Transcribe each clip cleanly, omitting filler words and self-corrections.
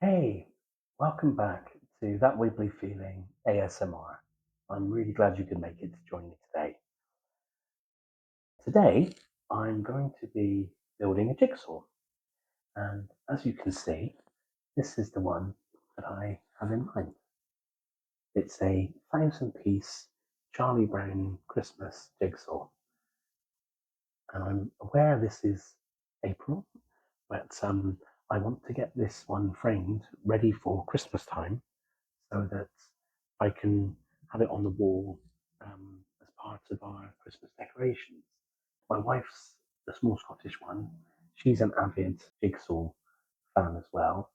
Hey, welcome back to That Wibbly Feeling ASMR. I'm really glad you could make it to join me today. Today, I'm going to be building a jigsaw, and as you can see, this is the one that I have in mind. It's a 1,000-piece Charlie Brown Christmas jigsaw, and I'm aware this is April, but I want to get this one framed ready for Christmas time so that I can have it on the wall as part of our Christmas decorations. My wife's the small Scottish one. She's an avid jigsaw fan as well.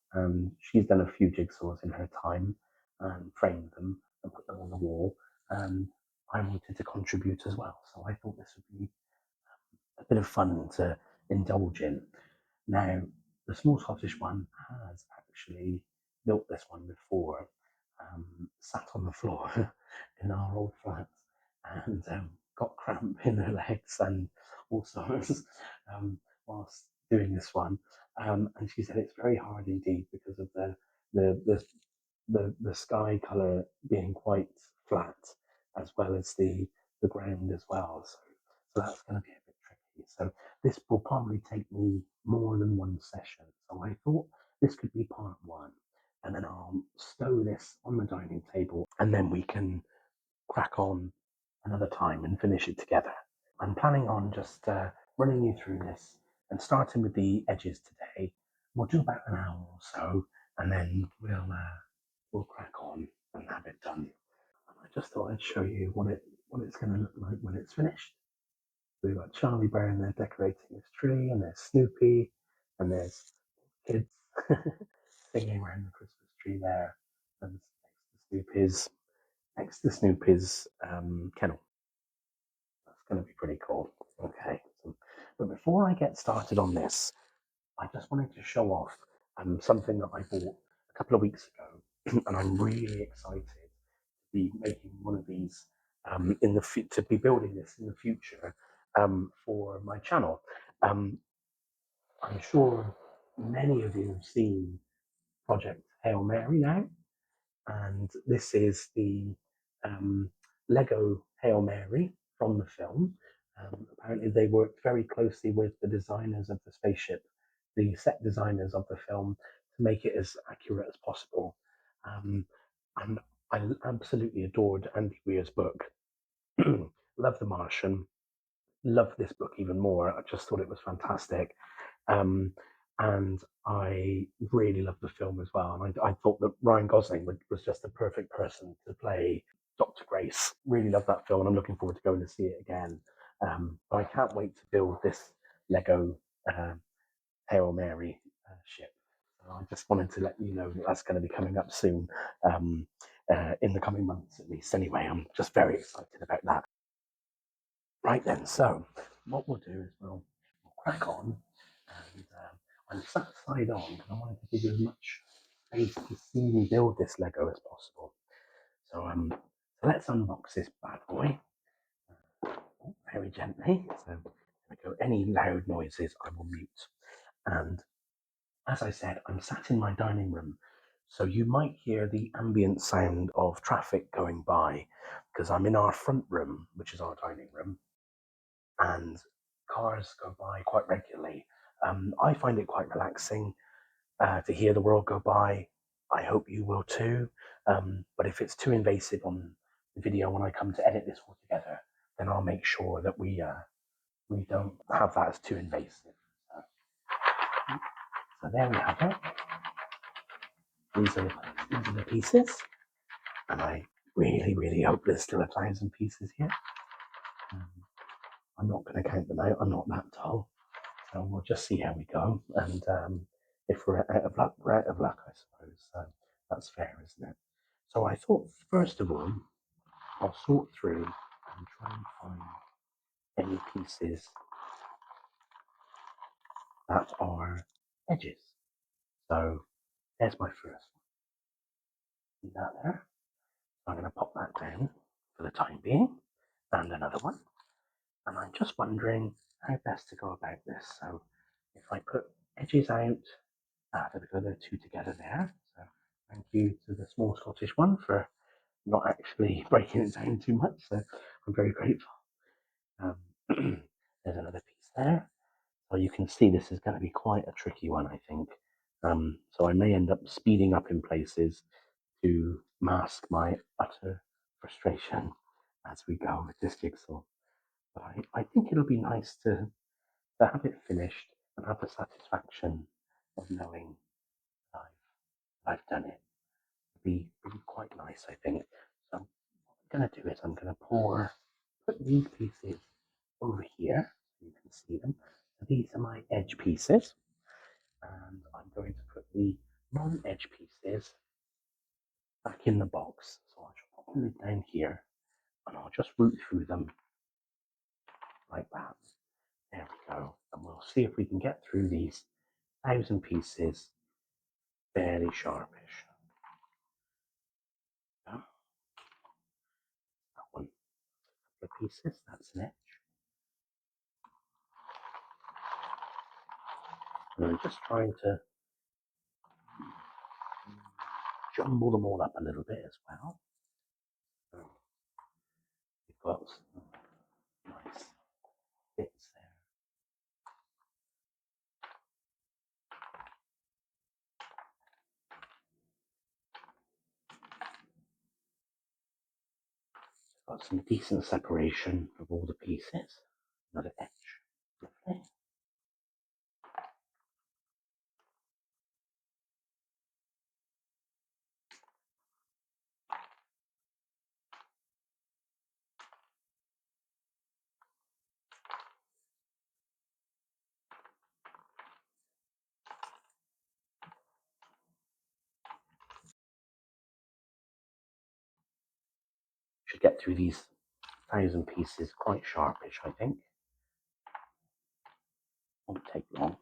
She's done a few jigsaws in her time and framed them and put them on the wall. And I wanted to contribute as well. So I thought this would be a bit of fun to indulge in. Now, the small Scottish one has actually built this one before, sat on the floor in our old flat and got cramp in her legs and all sorts whilst doing this one. And she said it's very hard indeed because of the, the, the sky colour being quite flat as well as the ground as well. So that's going to be a bit tricky. So this will probably take me more than one session. So I thought this could be part one, and then I'll stow this on the dining table, and then we can crack on another time and finish it together. I'm planning on just running you through this and starting with the edges today. We'll do about an hour or so, and then we'll crack on and have it done. And I just thought I'd show you what it's going to look like when it's finished. We've got Charlie Brown there decorating his tree, and there's Snoopy, and there's kids singing around the Christmas tree there, and next to Snoopy's kennel. That's going to be pretty cool. Okay, but before I get started on this, I just wanted to show off something that I bought a couple of weeks ago, and I'm really excited to be making one of these to be building this in the future for my channel. Um, I'm sure many of you have seen Project Hail Mary now, and this is the um, Lego Hail Mary from the film. Apparently, they worked very closely with the designers of the spaceship, the set designers of the film, to make it as accurate as possible. Um, and I absolutely adored Andy Weir's book. Love The Martian. Love this book even more. I just thought it was fantastic. Um, and I really loved the film as well. And I thought that Ryan Gosling was just the perfect person to play Dr. Grace. Really love that film, and I'm looking forward to going to see it again. But I can't wait to build this Lego uh, Hail Mary ship. So I just wanted to let you know that that's going to be coming up soon, in the coming months at least. Anyway, I'm just very excited about that. Right then, so what we'll do is we'll crack on, and I'm sat side on because I wanted to give you as much space to see me build this Lego as possible. So let's unbox this bad boy very gently. So there we go. Any loud noises I will mute. And as I said, I'm sat in my dining room, so you might hear the ambient sound of traffic going by because I'm in our front room, which is our dining room, and cars go by quite regularly. I find it quite relaxing to hear the world go by. I hope you will too. But if it's too invasive on the video when I come to edit this all together, then I'll make sure that we don't have that as too invasive. So there we have it. These are the pieces, and I really hope there's still 1,000 pieces here. Um, I'm not going to count them out. I'm not that tall. So we'll just see how we go. And if we're out of luck, we're out of luck, I suppose. So that's fair, isn't it? So I thought, first of all, I'll sort through and try and find any pieces that are edges. So there's my first one. See that there? I'm going to pop that down for the time being. And another one. And I'm just wondering how best to go about this. So if I put edges out added the two together there. So thank you to the small Scottish one for not actually breaking it down too much. So I'm very grateful. Um, there's another piece there. So you can see this is going to be quite a tricky one, I think. So I may end up speeding up in places to mask my utter frustration as we go with this jigsaw. But I think it'll be nice to have it finished and have the satisfaction of knowing I've done it. It'll be quite nice, I think. So what I'm going to do is I'm going to put these pieces over here so you can see them. So these are my edge pieces, and I'm going to put the non-edge pieces back in the box. So I shall pop them down here, and I'll just root through them like that. There we go. And we'll see if we can get through these 1,000 pieces fairly sharpish. Yeah, that one, the pieces, that's an edge. And I'm just trying to jumble them all up a little bit as well. So we've got some nice bits there. Got some decent separation of all the pieces. Another edge. Lovely. Should get through these 1,000 pieces quite sharpish, I think. Won't take long.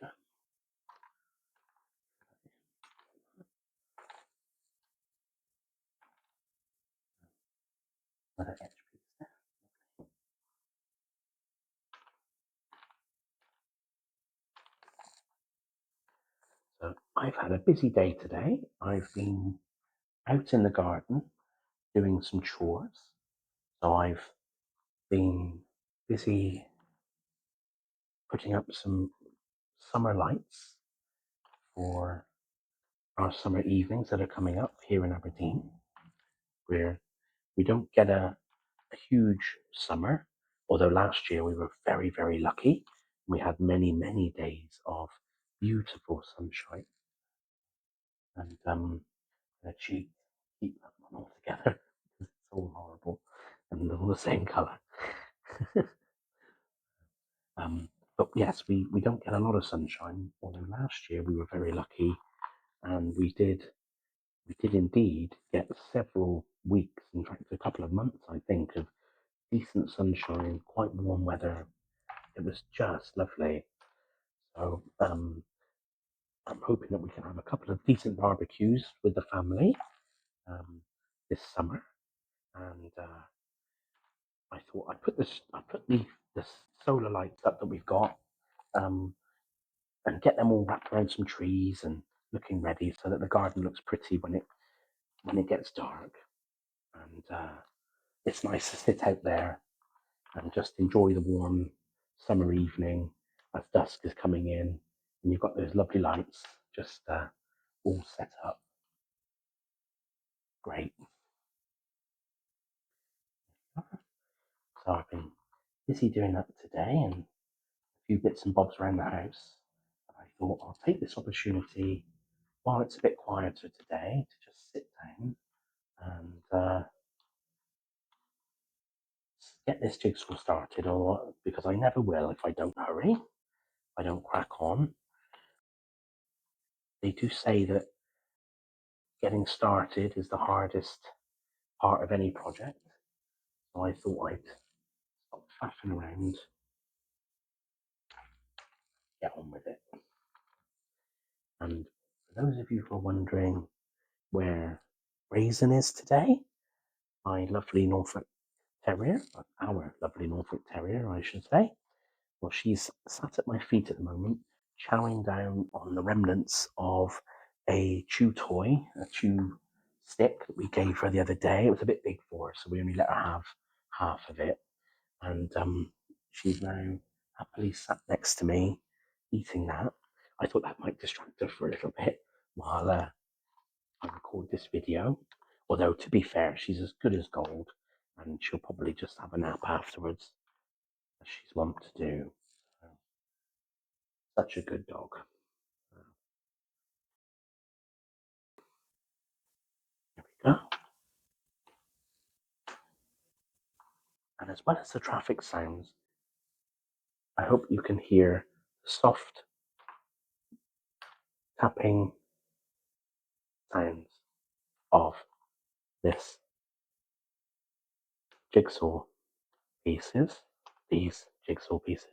Go. Another edge piece there. So I've had a busy day today. I've been out in the garden doing some chores. So I've been busy putting up some summer lights for our summer evenings that are coming up here in Aberdeen, where we don't get a huge summer, although last year we were very, very lucky. We had many, many days of beautiful sunshine, and actually keep that one all together because it's all horrible and all the same colour. But yes, we don't get a lot of sunshine, although last year we were very lucky, and we did indeed get several weeks, in fact a couple of months, I think, of decent sunshine, quite warm weather. It was just lovely. So I'm hoping that we can have a couple of decent barbecues with the family this summer. And I thought I put the solar lights up that we've got, um, and get them all wrapped around some trees and looking ready so that the garden looks pretty when it gets dark. And it's nice to sit out there and just enjoy the warm summer evening as dusk is coming in, and you've got those lovely lights just all set up. Great. So I've been busy doing that today and a few bits and bobs around the house. I thought I'll take this opportunity while it's a bit quieter today to just sit down and get this jigsaw started, or because I never will if I don't hurry, if I don't crack on. They do say that getting started is the hardest part of any project. So I thought I'd stop faffing around, get on with it. And for those of you who are wondering where Raisin is today, my lovely Norfolk Terrier, our lovely Norfolk Terrier, I should say, well, she's sat at my feet at the moment, chowing down on the remnants of a chew toy, a chew stick that we gave her the other day. It was a bit big for her, so we only let her have half of it. And she's now happily sat next to me eating that. I thought that might distract her for a little bit while I record this video. Although, to be fair, she's as good as gold, and she'll probably just have a nap afterwards, as she's wont to do. Such a good dog. There we go. And as well as the traffic sounds, I hope you can hear the soft tapping sounds of this jigsaw pieces, these jigsaw pieces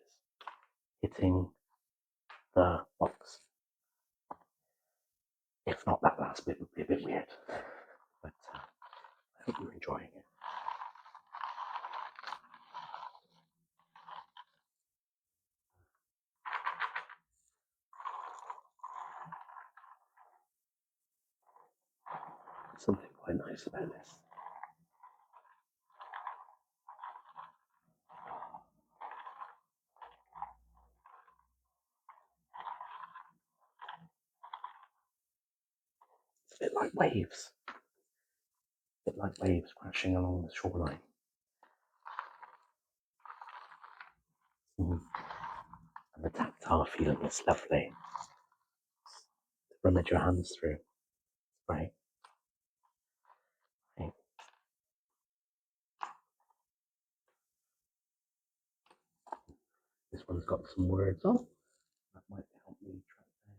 hitting the box. If not, that last bit would be a bit weird, but I hope you're enjoying it. Something quite nice about this. It's a bit like waves. A bit like waves crashing along the shoreline. Mm. And the tactile feeling is lovely. Rummage your hands through. Right. Okay. This one's got some words on. That might help me track down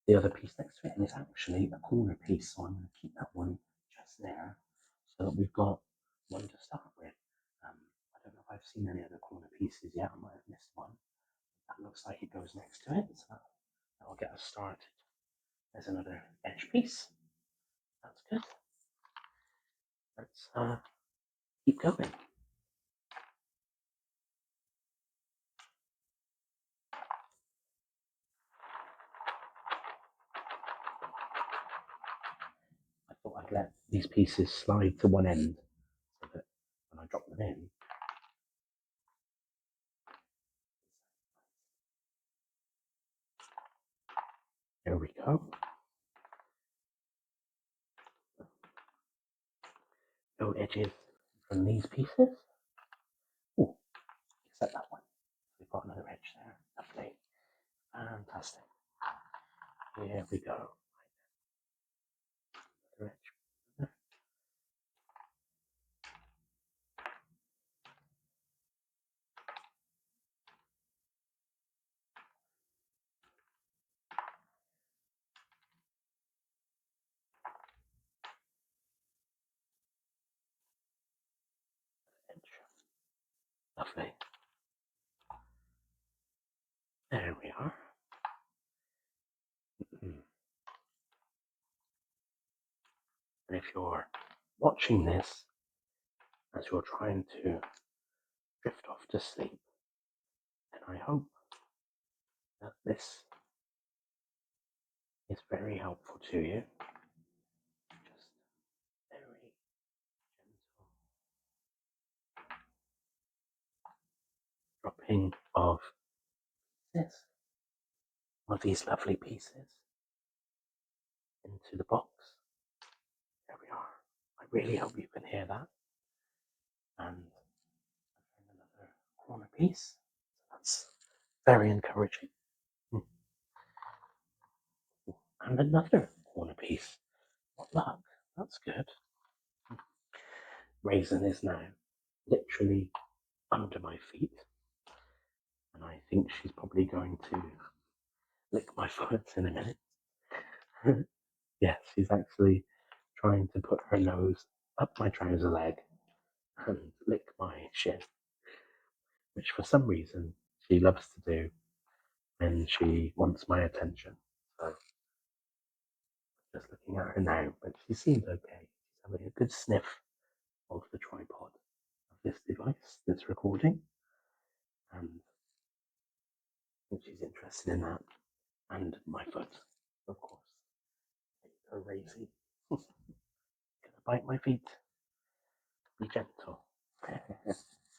the other piece next to it. And it's actually a corner piece, so I'm going to keep that one just there so that we've got one to start with. I don't know if I've seen any other corner pieces yet. I might have missed one. That looks like it goes next to it, so that'll get us started. There's another edge piece. That's good. Let's keep going. I thought I'd let these pieces slide to one end so that when I drop them in, there we go. No edges from these pieces. Oh, except that one. We've got another edge there. Lovely. Fantastic. Here we go. Another edge. Edge. Lovely. There we are. And if you're watching this as you're trying to drift off to sleep, then I hope that this is very helpful to you. Just very gentle dropping of this, one of these lovely pieces into the box. There we are. I really hope you can hear that. And another corner piece. That's very encouraging. And another corner piece. What luck. That's good. Raisin is now literally under my feet. And I think she's probably going to lick my foot in a minute. Yes, she's actually trying to put her nose up my trouser leg and lick my shin, which for some reason she loves to do when she wants my attention. So just looking at her now, but she seems okay. She's having a good sniff of the tripod of this device that's recording. And think she's interested in that. And my foot, of course. There you go, Razy. Gonna bite my feet. Be gentle.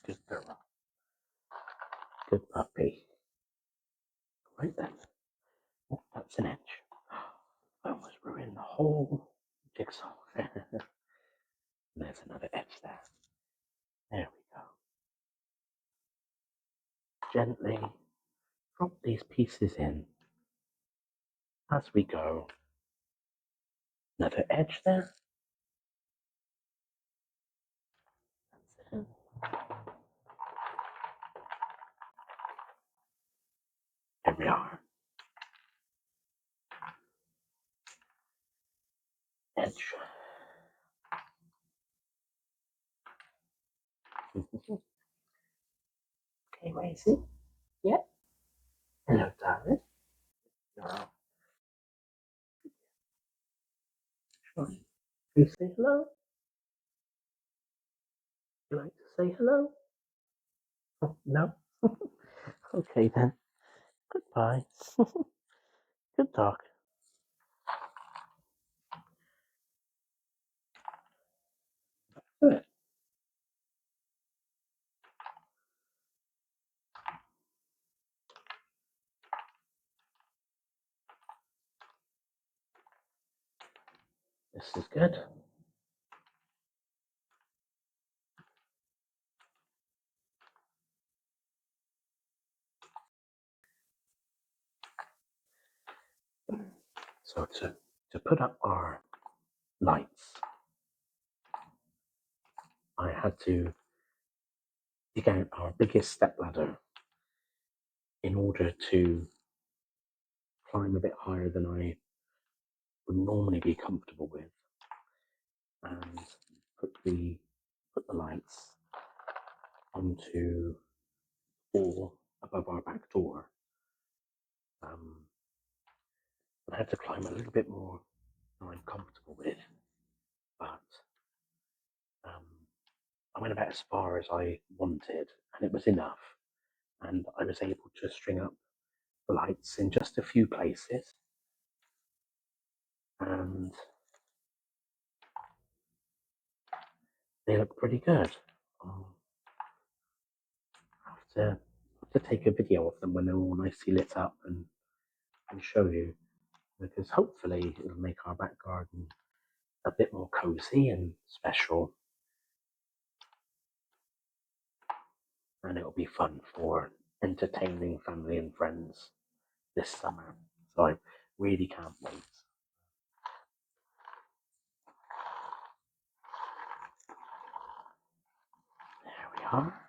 Good girl. Good puppy. Right then. Oh, that's an edge. I almost ruined the whole jigsaw. There's another edge there. There we go. Gently drop these pieces in as we go. Another edge there. That's it. There we are. Edge. Okay, Racy. Yeah. Hello, darling. You're sure. You say hello? You like to say hello? Oh, no? Okay then. Goodbye. Good talk. Good. This is good. So to put up our lights, I had to dig out our biggest step ladder in order to climb a bit higher than I would normally be comfortable with, and put the lights onto or above our back door. I had to climb a little bit more than I'm comfortable with, but um, I went about as far as I wanted, and it was enough. And I was able to string up the lights in just a few places, and they look pretty good. I'll have to take a video of them when they're all nicely lit up and show you, because hopefully it'll make our back garden a bit more cozy and special, and it'll be fun for entertaining family and friends this summer. So I really can't wait. There we are.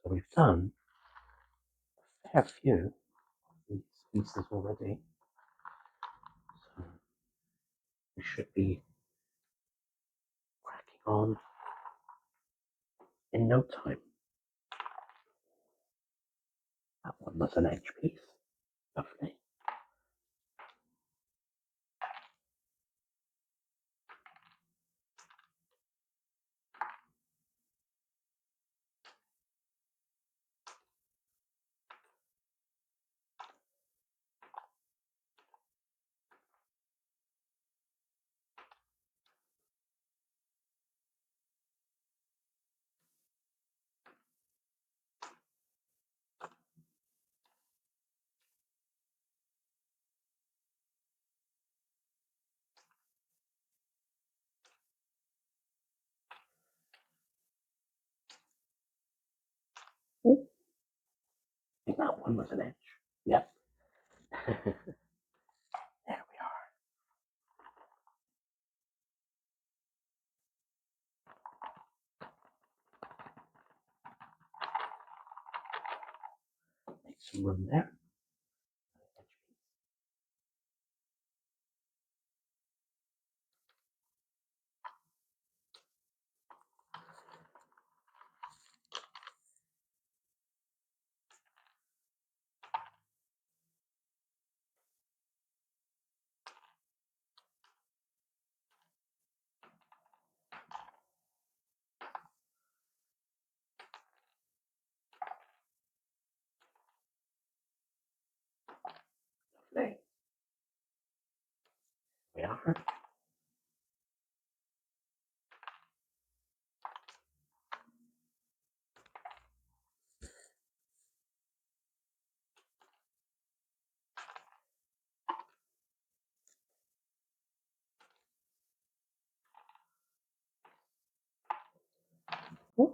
So we've done a fair few of these pieces already. So we should be cracking on in no time. That one was an edge piece. Lovely. Ooh, I think that one was an edge. Yep. There we are. Make some room there. Lovely. We are. Oh,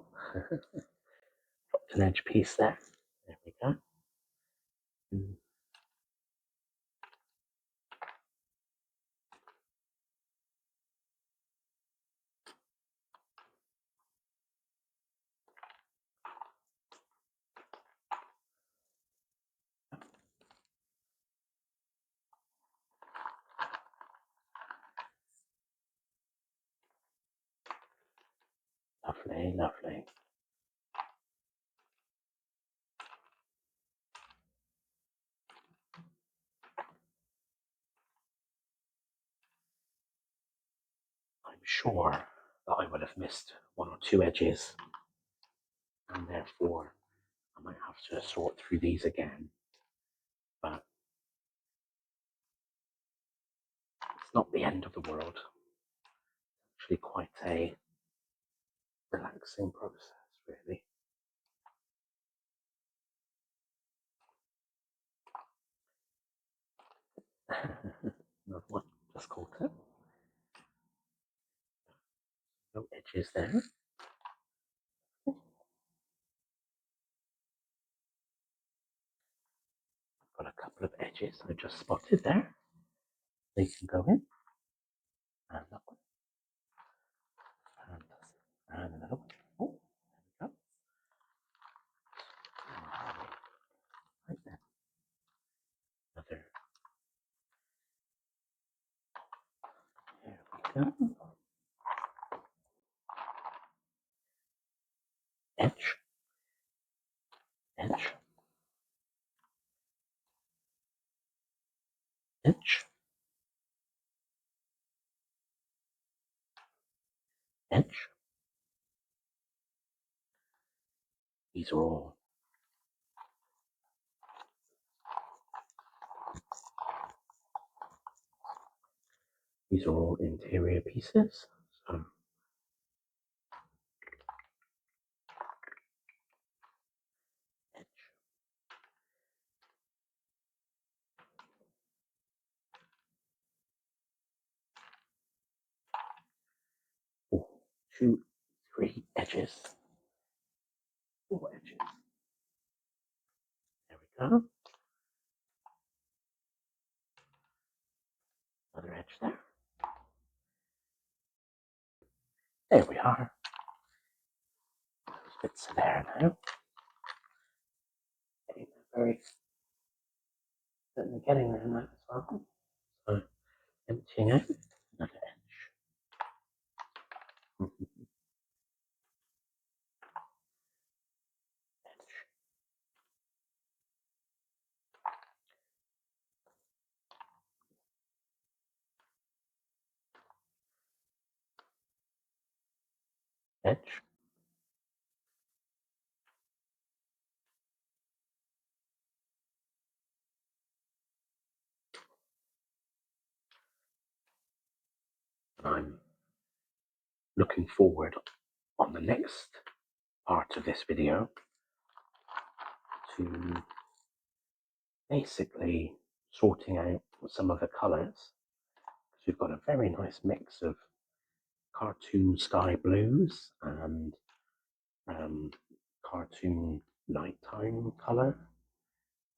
an edge piece there. There we go. Lovely, lovely. I'm sure that I would have missed one or two edges, and therefore I might have to sort through these again. But it's not the end of the world. It's actually quite a relaxing process, really. Another one, just called it. No edges there. Got a couple of edges I just spotted there. They can go in. And that one. And another one. Oh, there we go. Right there. Another. There we go. Edge. Edge. Edge. Edge. These are all interior pieces. So edge. Oh, 2, 3 edges. 4 edges. There we go. Another edge there. There we are. Those bits are there now. Certainly getting there now as well. So emptying out another edge. Edge. Edge. I'm looking forward on the next part of this video to basically sorting out some of the colours. We've got a very nice mix of cartoon sky blues and cartoon nighttime colour,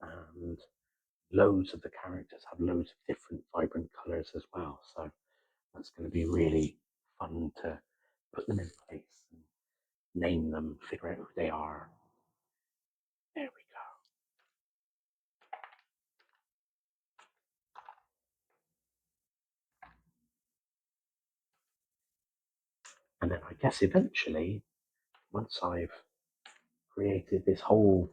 and loads of the characters have loads of different vibrant colours as well. So that's going to be really fun to put them in place and name them, figure out who they are. There we go. And then I guess eventually, once I've created this whole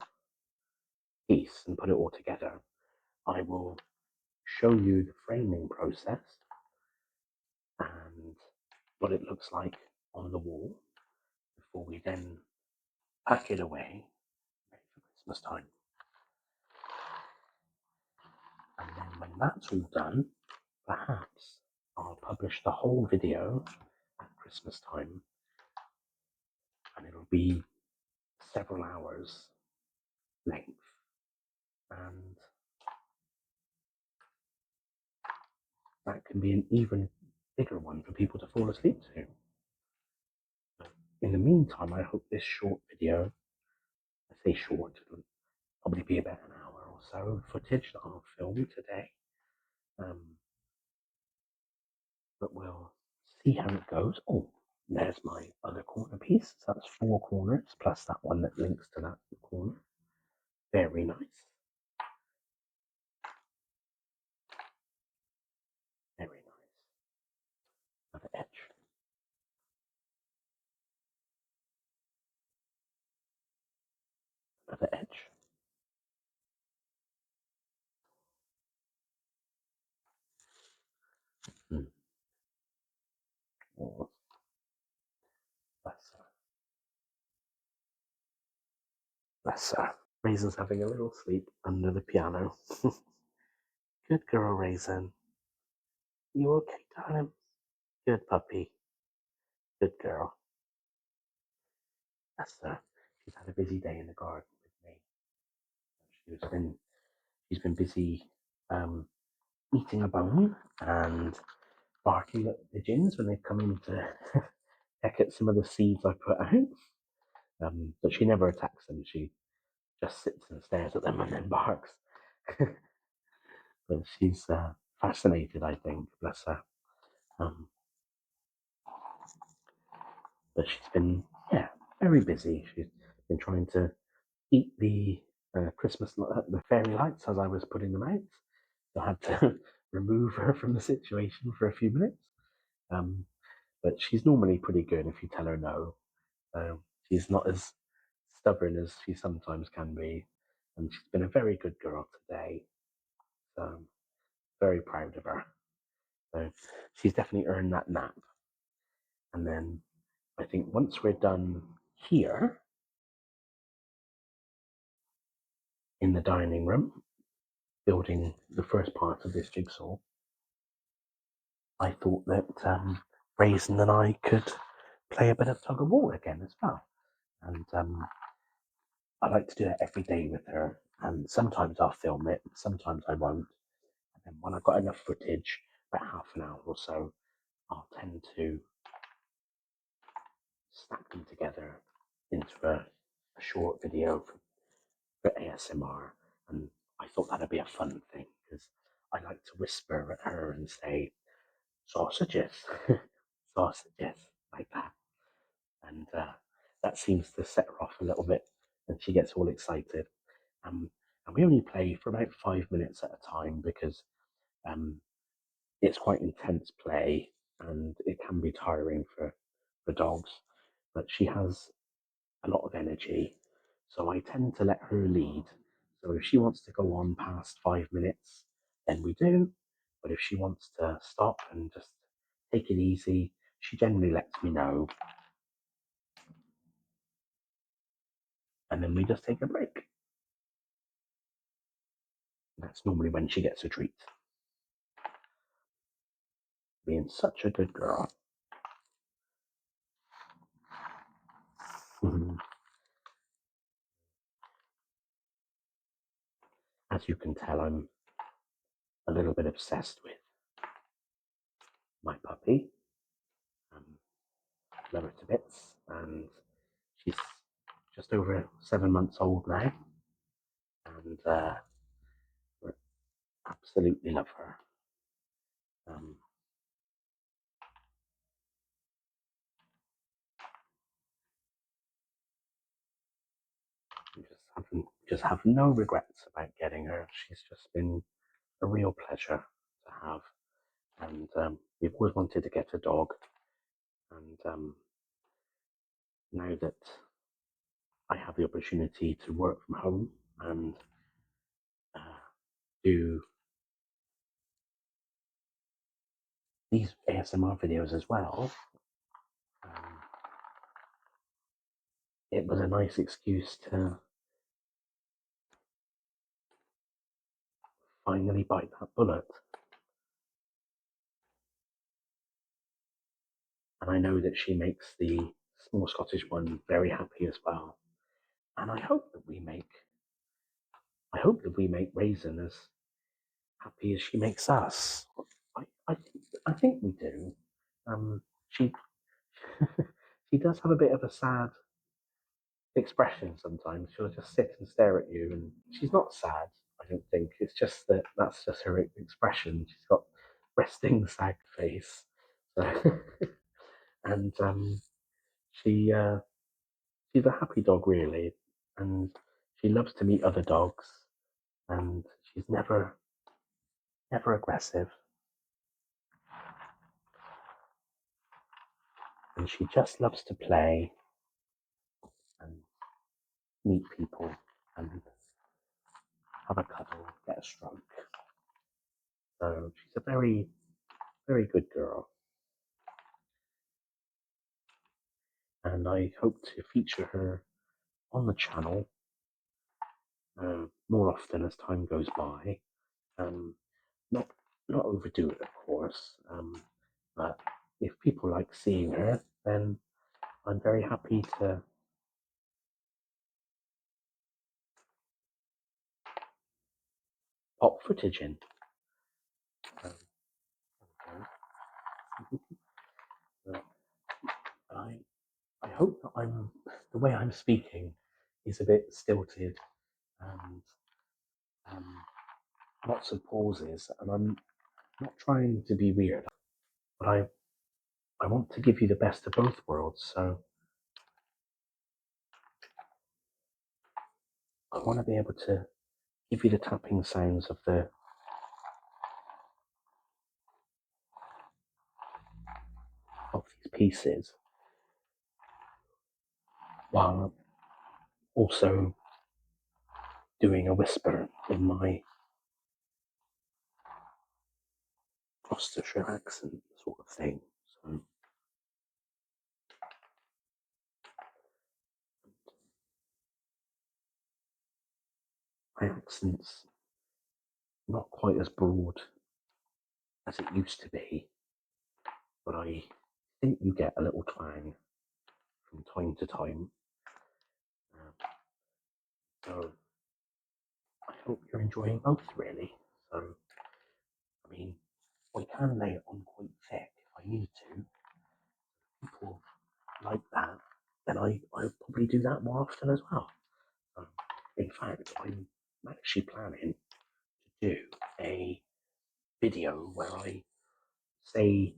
piece and put it all together, I will show you the framing process and what it looks like on the wall before we then pack it away ready for Christmas time. And then when that's all done, perhaps I'll publish the whole video at Christmas time, and it'll be several hours length, and that can be an even bigger one for people to fall asleep to. In the meantime, I hope this short video, I say short, it'll probably be about an hour or so of footage that I'll film today. But we'll see how it goes. Oh, there's my other corner piece. So that's 4 corners plus that one that links to that corner. Very nice. Very nice. Another edge. Another edge. Oh, bless her. Bless her. Raisin's having a little sleep under the piano. Good girl, Raisin. You okay, darling? Good puppy. Good girl. Bless her. She's had a busy day in the garden with me. She's been busy eating a bone and barking at the pigeons when they come in to peck at some of the seeds I put out. But she never attacks them. She just sits and stares at them and then barks. But she's fascinated, I think, bless her. But she's been, yeah, very busy. She's been trying to eat the the fairy lights as I was putting them out. So I had to remove her from the situation for a few minutes. Um, but she's normally pretty good if you tell her no. She's not as stubborn as she sometimes can be, and she's been a very good girl today. So I'm very proud of her. So she's definitely earned that nap. And then I think once we're done here in the dining room, building the first part of this jigsaw, I thought that Raisin and I could play a bit of tug of war again as well. And I like to do that every day with her. And sometimes I'll film it, sometimes I won't. And then when I've got enough footage, about half an hour or so, I'll tend to snap them together into a short video for ASMR. And I thought that'd be a fun thing because I like to whisper at her and say, sausages, sausages, like that. And that seems to set her off a little bit and she gets all excited. And we only play for about 5 minutes at a time because it's quite intense play and it can be tiring for dogs. But she has a lot of energy, so I tend to let her lead. So if she wants to go on past 5 minutes, then we do. But if she wants to stop and just take it easy, she generally lets me know. And then we just take a break. That's normally when she gets a treat. Being such a good girl. As you can tell, I'm a little bit obsessed with my puppy. Love her to bits, and she's just over 7 months old now, and we absolutely love her. Um, just have no regrets about getting her. She's just been a real pleasure to have, and we've always wanted to get a dog, and now that I have the opportunity to work from home and do these ASMR videos as well, it was a nice excuse to finally bite that bullet. And I know that she makes the small Scottish one very happy as well. And I hope that we make Raisin as happy as she makes us. I, I, I think we do. She she does have a bit of a sad expression sometimes. She'll just sit and stare at you, and she's not sad. I don't think it's just that that's just her expression. She's got resting sad face, so, and she she's a happy dog really, and she loves to meet other dogs, and she's never aggressive, and she just loves to play and meet people and have a cuddle, get a stroke. So she's a very good girl, and I hope to feature her on the channel more often as time goes by. Um, not not overdo it, of course, but if people like seeing her, then I'm very happy to pop footage in. Um, I I hope that the way I'm speaking is a bit stilted and um, lots of pauses, and I'm not trying to be weird, but I want to give you the best of both worlds. So I want to be able to give you the tapping sounds of these pieces, while also doing a whisper in my Gloucestershire accent, sort of thing. So my accent's not quite as broad as it used to be, but I think you get a little twang from time to time. So I hope you're enjoying both, really. So, I mean, we can lay it on quite thick if I need to. People like that, then I'll probably do that more often as well. Um, in fact, I'm actually planning to do a video where say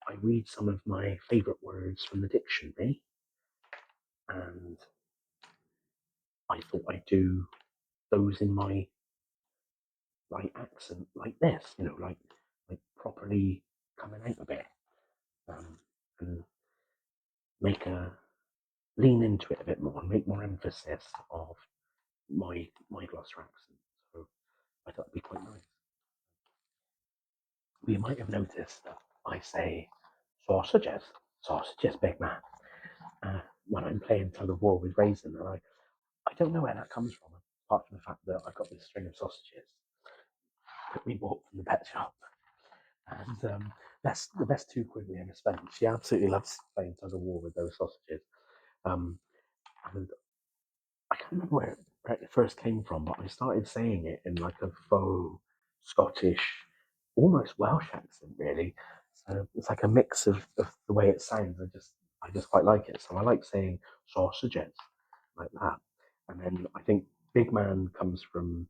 I read some of my favourite words from the dictionary, and I thought I'd do those in my accent like this, like properly coming out a bit, and make a lean into it a bit more and make more emphasis of my Gloucester accent. So I thought it'd be quite nice. You might have noticed that I say sausages, sausages, big man, when I'm playing tug of war with Raisin, and I don't know where that comes from, apart from the fact that I've got this string of sausages that we bought from the pet shop, and that's the best £2 we ever spent. She absolutely loves playing tug of war with those sausages, and I can't remember where it first came from, but I started saying it in like a faux Scottish, almost Welsh accent, really. So it's like a mix of the way it sounds. I just quite like it. So I like saying sausages like that. And then I think big man comes from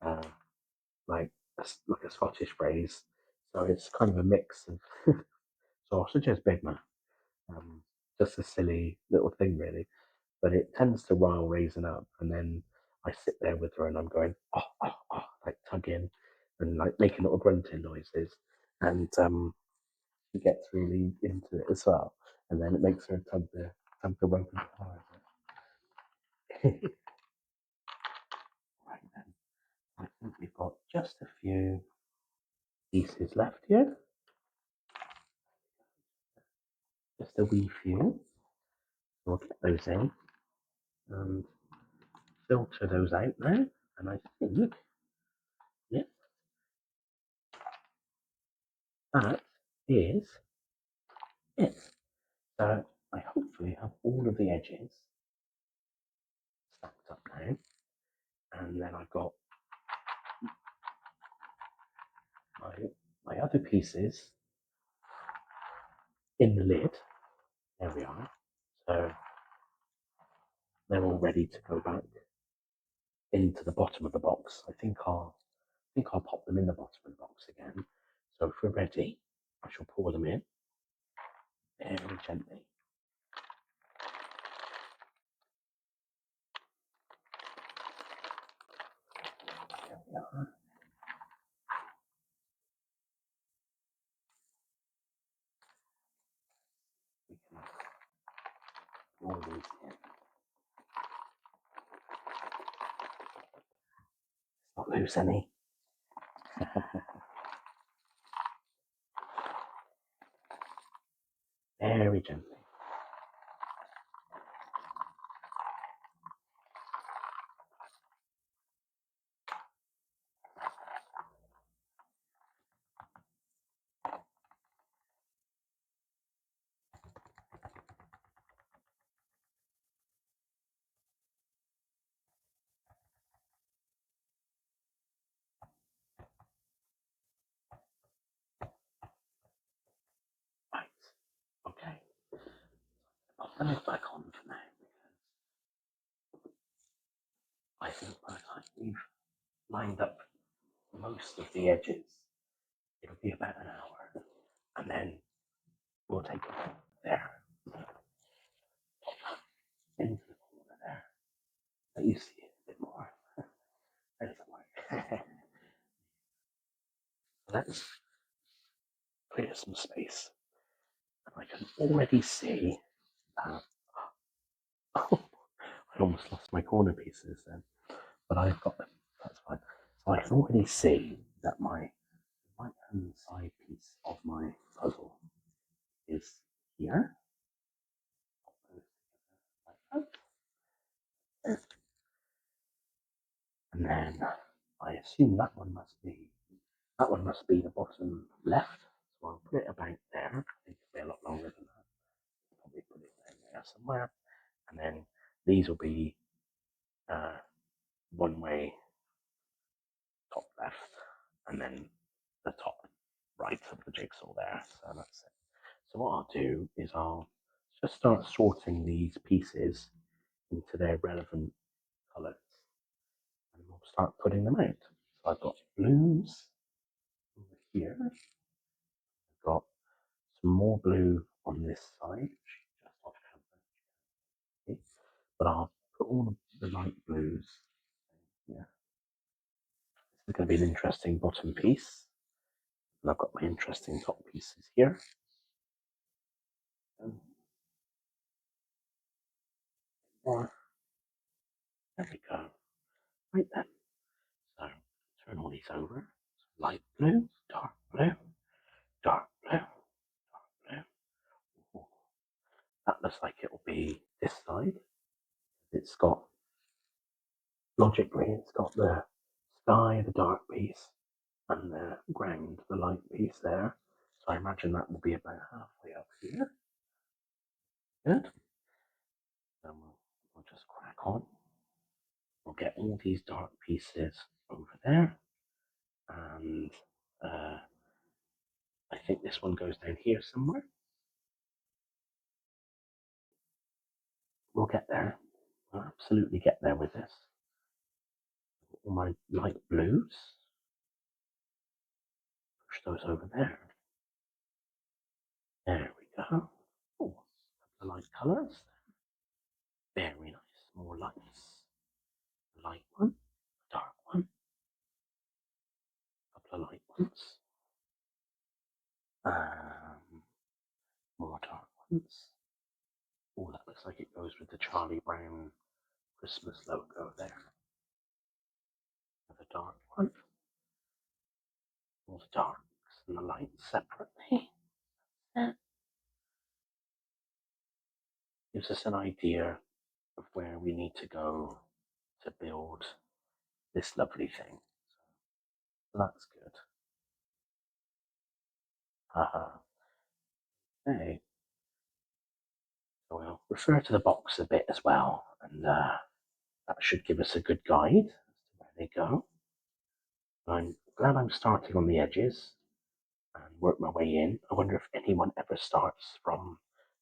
uh, like like a Scottish phrase. So it's kind of a mix of sausages, big man. Um, just a silly little thing, really, but it tends to rile Raisin up. And then I sit there with her and I'm going, oh, oh, oh, like tugging and like making little grunting noises. And she gets really into it as well. And then it makes her tug the rope and the Right then, I think we've got just a few pieces left here. Just a wee few. We'll get those in and filter those out now. And I think that is it. So I hopefully have all of the edges stacked up now, and then I've got my other pieces in the lid. There we are. So they're all ready to go back into the bottom of the box. I think I'll pop them in the bottom of the box again. So if we're ready, I shall pour them in very gently. There we are. We can roll these in. Not lose any. Very gently. Right. Okay. Pop the lid back on for now. I think by the time we've lined up most of the edges, it'll be about an hour. And then we'll take it there. Into the corner there. Let you see it a bit more. There's the work. Let's clear some space. And I can already see that. Oh, I almost lost my corner pieces then, but I've got them. That's fine. So I can already see that my right hand side piece of my puzzle is here. And then I assume that one must be the bottom left. So I'll put it about there. I think it'll be a lot longer than that. Probably put it down there somewhere. And then these will be one way top left, and then the top right of the jigsaw there. So that's it. So what I'll do is I'll just start sorting these pieces into their relevant colours, and we'll start putting them out. So I've got blues over here. I've got some more blue on this side, just off camera. But I'll put all of the light blues here. This is going to be an interesting bottom piece. And I've got my interesting top pieces here. More. There we go. Right then. So turn all these over. Light blue, dark blue, dark blue, dark blue. Ooh, that looks like it will be this side. It's got, logically, it's got the sky, the dark piece, and the ground, the light piece there. So I imagine that will be about halfway up here. Good. Then we'll just crack on. We'll get all these dark pieces over there. And I think this one goes down here somewhere. We'll get there. We'll absolutely get there with this. All my light blues. Push those over there. There we go. Oh, the light colours. Very nice. More lights. Light one, dark one. Couple of light ones. More dark ones. Oh, that looks like it goes with the Charlie Brown Christmas logo there. Another dark one. All the darks and the lights separately. Yeah. Gives us an idea of where we need to go to build this lovely thing. So that's good. Haha. Okay. So we'll refer to the box a bit as well, and that should give us a good guide as to where they go. I'm glad I'm starting on the edges and work my way in. I wonder if anyone ever starts from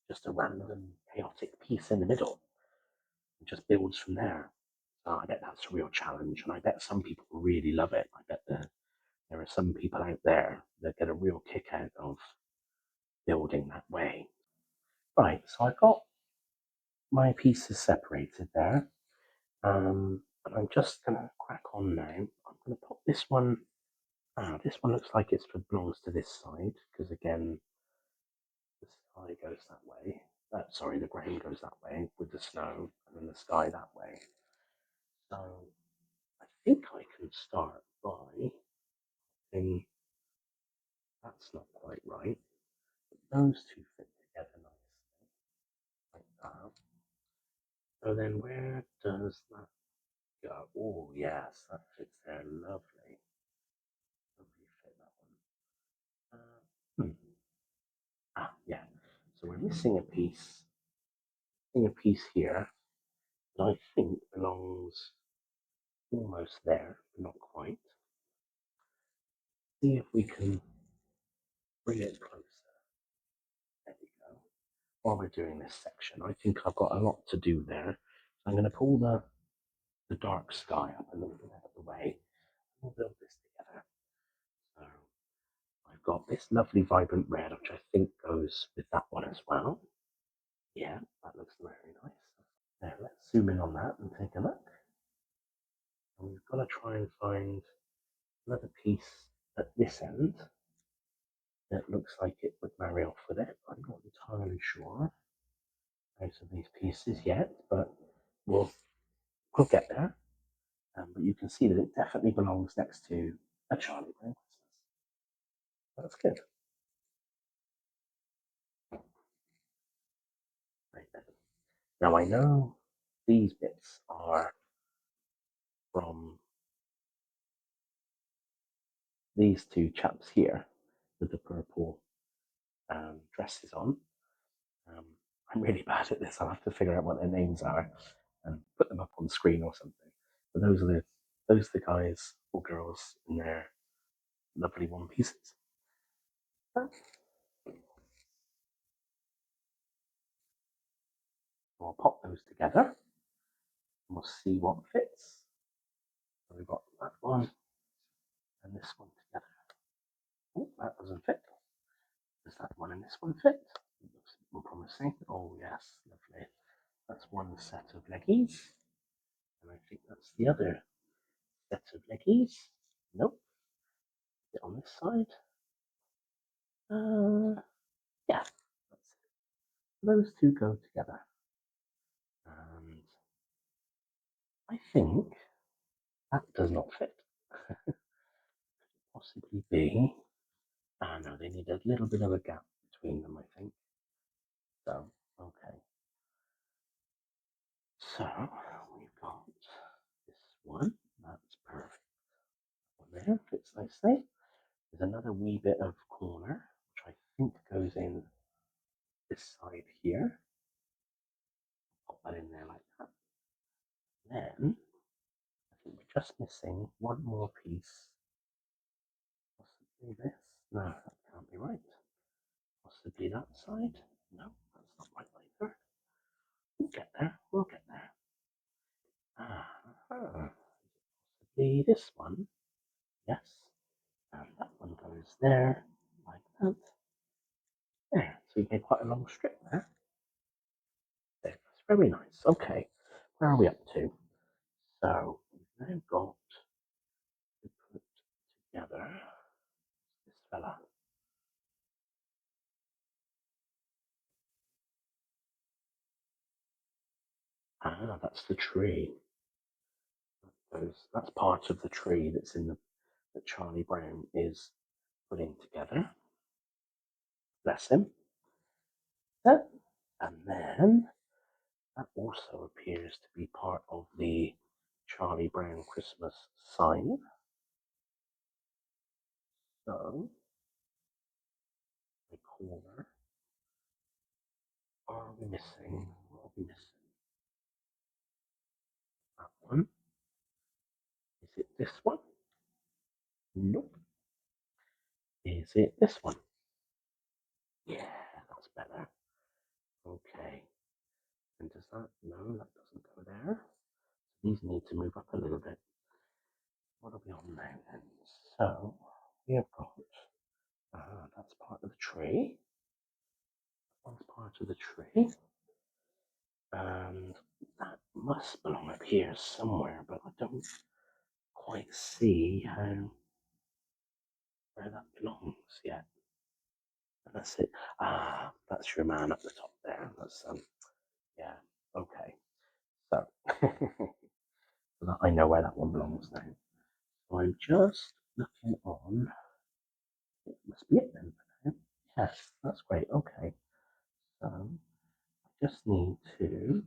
just a random chaotic piece in the middle and just builds from there. So I bet that's a real challenge, and I bet some people really love it. I bet there are some people out there that get a real kick out of building that way. Right, so I've got my pieces separated there. And I'm just gonna crack on now. I'm gonna pop this one. This one looks like it belongs to this side because again, the sky goes that way. Sorry, the ground goes that way with the snow, and then the sky that way. So I think I can start by saying that's not quite right. Those two fit together nicely like that. So then where does that go? Oh yes, that fits there. Lovely. Lovely fit that one. Yeah. So we're missing a piece. Missing a piece here that I think belongs almost there, but not quite. See if we can bring it closer. There we go. While we're doing this section, I think I've got a lot to do there. I'm going to pull the dark sky up a little bit out of the way. We'll build this together. So I've got this lovely vibrant red, which I think goes with that one as well. Yeah, that looks very nice. Now let's zoom in on that and take a look. And we've got to try and find another piece at this end that looks like it would marry off with it. I'm not entirely sure out of these pieces yet, but we'll we'll get there. But you can see that it definitely belongs next to a Charlie Brown Christmas. That's good. Right then. Now I know these bits are from these two chaps here with the purple dresses on. Um, I'm really bad at this. I'll have to figure out what their names are and put them up on the screen or something. But those are the guys or girls in their lovely one pieces. We'll pop those together and we'll see what fits. So we've got that one and this one together. Oh, that doesn't fit. Does that one and this one fit? Looks more promising. Oh yes, lovely. That's one set of leggies. And I think that's the other set of leggies. Nope. Is it on this side? Yeah. That's it. Those two go together. And I think that does not fit. Possibly be. Ah, no, they need a little bit of a gap between them, I think. So, okay. So, we've got this one. That's perfect. One there fits nicely. There's another wee bit of corner, which I think goes in this side here. Pop that in there like that. Then, I think we're just missing one more piece. Possibly this. No, that can't be right. Possibly that side. No, that's not right either. We'll get there. We'll get there. Ah, possibly this one. Yes. And that one goes there, like that. There. So you get quite a long strip there. There. That's very nice. Okay. Where are we up to? So we've now got to put together this fella. Ah, that's the tree. That's part of the tree that's in the that Charlie Brown is putting together. Bless him. That, and then that also appears to be part of the Charlie Brown Christmas sign. So corner are we missing? What are we missing? That one. Is it this one? Nope. Is it this one? Yeah, that's better. Okay. And does that? No, that doesn't go there. These need to move up a little bit. What are we on now then? So we have got. That's part of the tree. That's part of the tree. And that must belong up here somewhere, but I don't quite see where that belongs yet. And that's it. That's your man up the top there. That's yeah. Okay. So I know where that one belongs now. So I'm just looking on. It must be it then. Yes, that's great. Okay. So I just need to.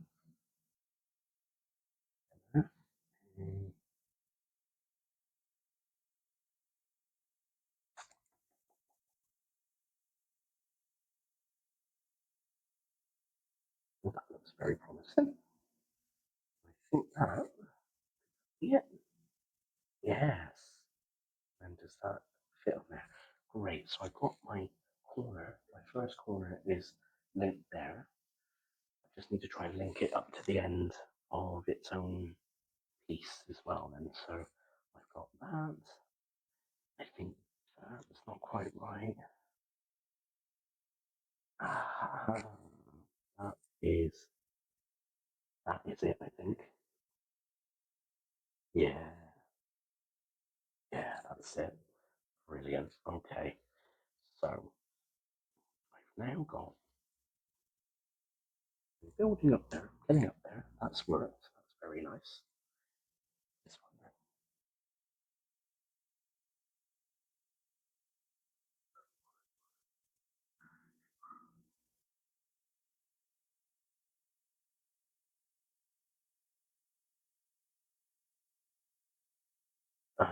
Well, that looks very promising. I think that. Yeah. Yes. And does that fit on there? Great. So I've got my corner. My first corner is linked there. I just need to try and link it up to the end of its own piece as well. Then, so I've got that. I think that's not quite right. Ah, that is that is it. I think. Yeah. Yeah, that's it. Brilliant. Okay. So I've now got building up there, getting up there. That's worked. That's very nice. This one there. I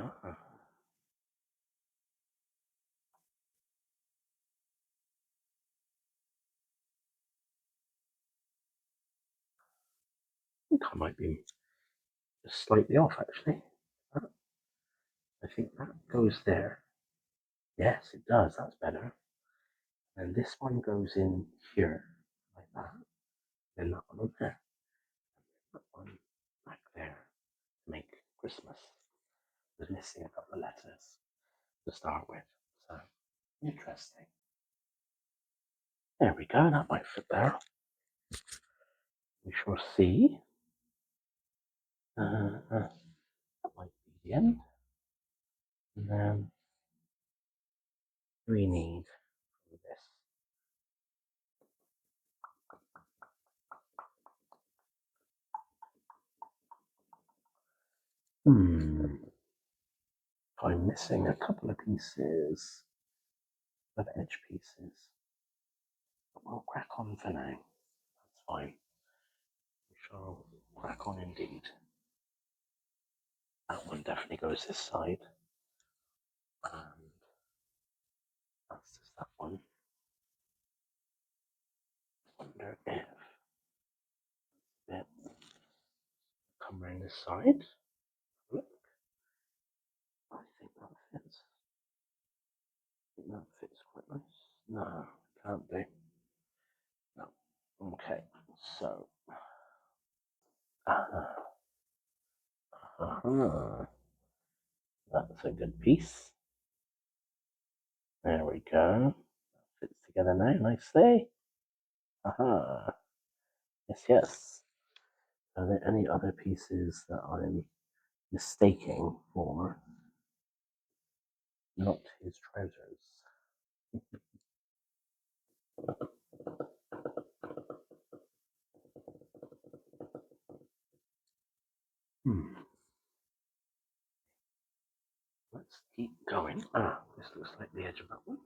think I might be just slightly off actually. I think that goes there. Yes, it does. That's better. And this one goes in here like that. Then that one over there. That one back there to make Christmas. Was missing a couple of letters to start with. So interesting. There we go. That might fit there. We shall see. That might be the end. And then we need this. I'm missing a couple of pieces of edge pieces. But we'll crack on for now. That's fine. We shall crack on indeed. That one definitely goes this side. And that's just that one. I wonder if it come around this side. Look. I think that fits. I think that fits quite nice. No, can't do. No. Okay, so. That's a good piece. There we go. That fits together now nicely. Yes, yes. Are there any other pieces that I'm mistaking for not his trousers? Let's keep going. This looks like the edge of that one.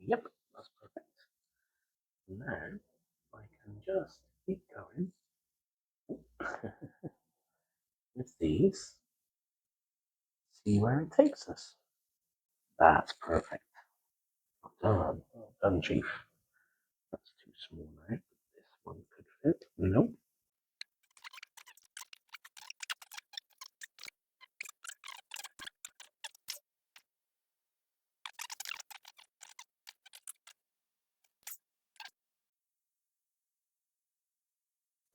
Yep, that's perfect. Now I can just keep going with these. See where it takes us. That's perfect. Well done, Chief. small now. This one could fit. Nope.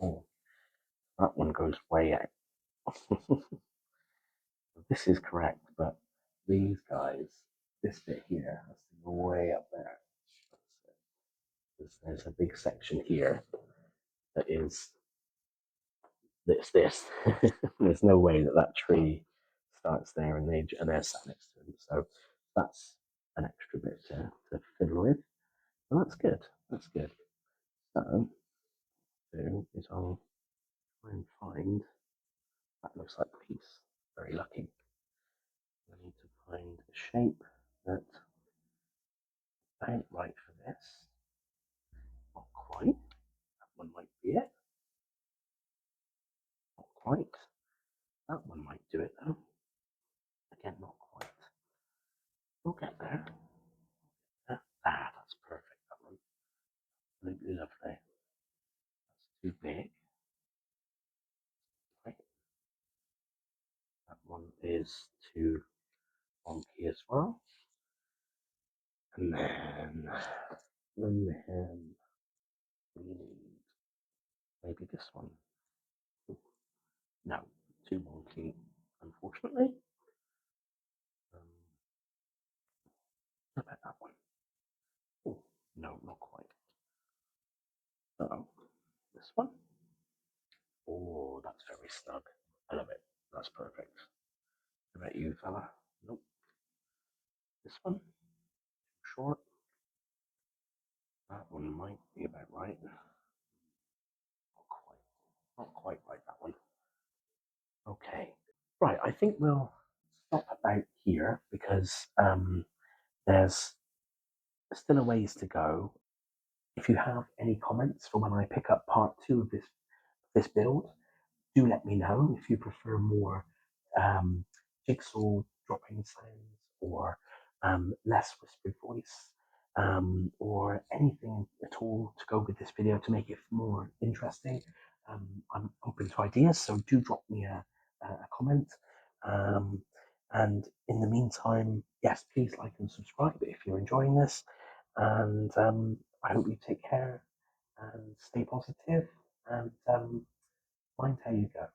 Oh, that one goes way out. This is correct, but these guys, this bit here has to go way up there. There's a big section here that is this. There's no way that that tree starts there and they're sat next to him. So that's an extra bit to fiddle with. And that's good. That's good. So do is I'll try and find that looks like peace. Very lucky. I need to find a shape that ain't right for this. Not quite. That one might be it. Not quite. That one might do it though. Again, not quite. We'll get there. That's perfect. That one. Absolutely lovely. That's too big. Right. That one is too wonky as well. And then we need maybe this one. No, too wonky, unfortunately. What about that one? Oh, no, not quite. So this one. Oh, that's very snug. I love it. That's perfect. What about you, fella? Nope. This one. Short. That one might be about right. Not quite. Not quite right, that one. Okay. Right, I think we'll stop about here because there's still a ways to go. If you have any comments for when I pick up part two of this build, do let me know if you prefer more um, jigsaw dropping sounds or less whispered voice or anything at all to go with this video to make it more interesting. I'm open to ideas, so do drop me a comment. Um, and in the meantime, yes, please like and subscribe if you're enjoying this. And I hope you take care and stay positive and mind how you go.